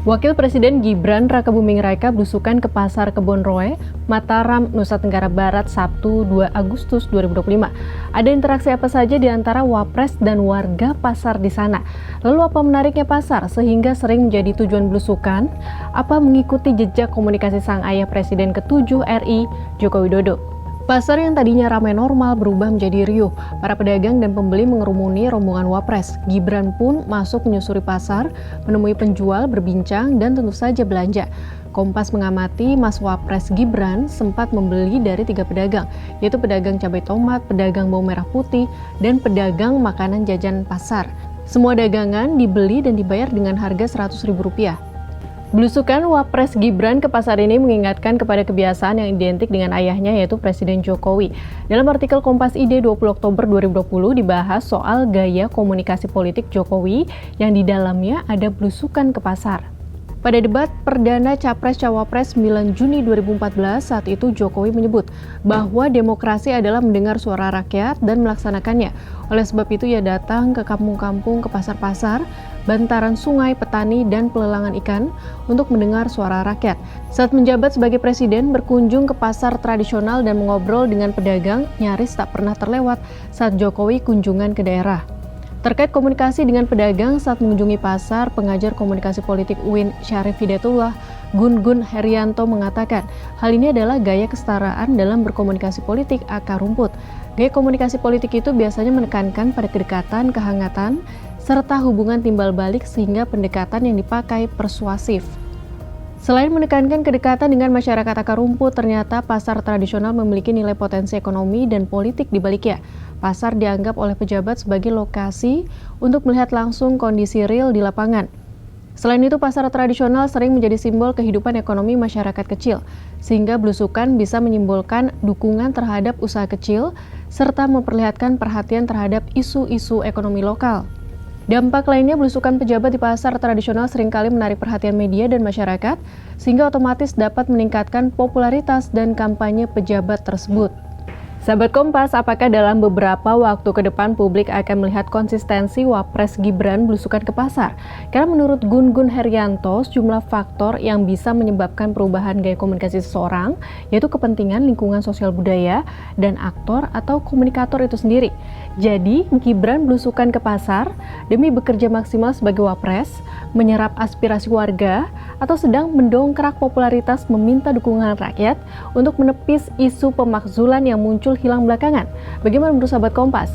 Wakil Presiden Gibran Rakabuming Raka belusukan ke Pasar Kebon Roe, Mataram, Nusa Tenggara Barat, Sabtu 2 Agustus 2025. Ada interaksi apa saja di antara Wapres dan warga pasar di sana? Lalu apa menariknya pasar sehingga sering menjadi tujuan belusukan? Apa mengikuti jejak komunikasi sang ayah Presiden ke-7 RI, Joko Widodo? Pasar yang tadinya ramai normal berubah menjadi riuh. Para pedagang dan pembeli mengerumuni rombongan Wapres. Gibran pun masuk menyusuri pasar, menemui penjual, berbincang, dan tentu saja belanja. Kompas mengamati Mas Wapres Gibran sempat membeli dari 3 pedagang, yaitu pedagang cabai tomat, pedagang bawang merah putih, dan pedagang makanan jajan pasar. Semua dagangan dibeli dan dibayar dengan harga Rp100.000. Belusukan Wapres Gibran ke pasar ini mengingatkan kepada kebiasaan yang identik dengan ayahnya, yaitu Presiden Jokowi. Dalam artikel Kompas ID 20 Oktober 2020 dibahas soal gaya komunikasi politik Jokowi yang di dalamnya ada belusukan ke pasar. Pada debat perdana Capres-Cawapres 9 Juni 2014, saat itu Jokowi menyebut bahwa demokrasi adalah mendengar suara rakyat dan melaksanakannya. Oleh sebab itu ia datang ke kampung-kampung, ke pasar-pasar, bantaran sungai, petani, dan pelelangan ikan untuk mendengar suara rakyat. Saat menjabat sebagai presiden, berkunjung ke pasar tradisional dan mengobrol dengan pedagang nyaris tak pernah terlewat saat Jokowi kunjungan ke daerah. Terkait komunikasi dengan pedagang saat mengunjungi pasar, pengajar komunikasi politik UIN Syarif Hidayatullah, Gun-Gun Herianto mengatakan, hal ini adalah gaya kesetaraan dalam berkomunikasi politik akar rumput. Gaya komunikasi politik itu biasanya menekankan pada kedekatan, kehangatan, serta hubungan timbal balik sehingga pendekatan yang dipakai persuasif. Selain menekankan kedekatan dengan masyarakat akar rumput, ternyata pasar tradisional memiliki nilai potensi ekonomi dan politik di baliknya. Pasar dianggap oleh pejabat sebagai lokasi untuk melihat langsung kondisi real di lapangan. Selain itu, pasar tradisional sering menjadi simbol kehidupan ekonomi masyarakat kecil, sehingga belusukan bisa menyimbolkan dukungan terhadap usaha kecil, serta memperlihatkan perhatian terhadap isu-isu ekonomi lokal. Dampak lainnya, belusukan pejabat di pasar tradisional seringkali menarik perhatian media dan masyarakat, sehingga otomatis dapat meningkatkan popularitas dan kampanye pejabat tersebut. Sahabat Kompas, apakah dalam beberapa waktu ke depan publik akan melihat konsistensi Wapres Gibran belusukan ke pasar? Karena menurut Gun-Gun Herianto, sejumlah faktor yang bisa menyebabkan perubahan gaya komunikasi seseorang, yaitu kepentingan lingkungan sosial budaya dan aktor atau komunikator itu sendiri. Jadi, Gibran belusukan ke pasar demi bekerja maksimal sebagai Wapres, menyerap aspirasi warga, atau sedang mendongkrak popularitas meminta dukungan rakyat untuk menepis isu pemakzulan yang muncul hilang belakangan. Bagaimana menurut sahabat Kompas?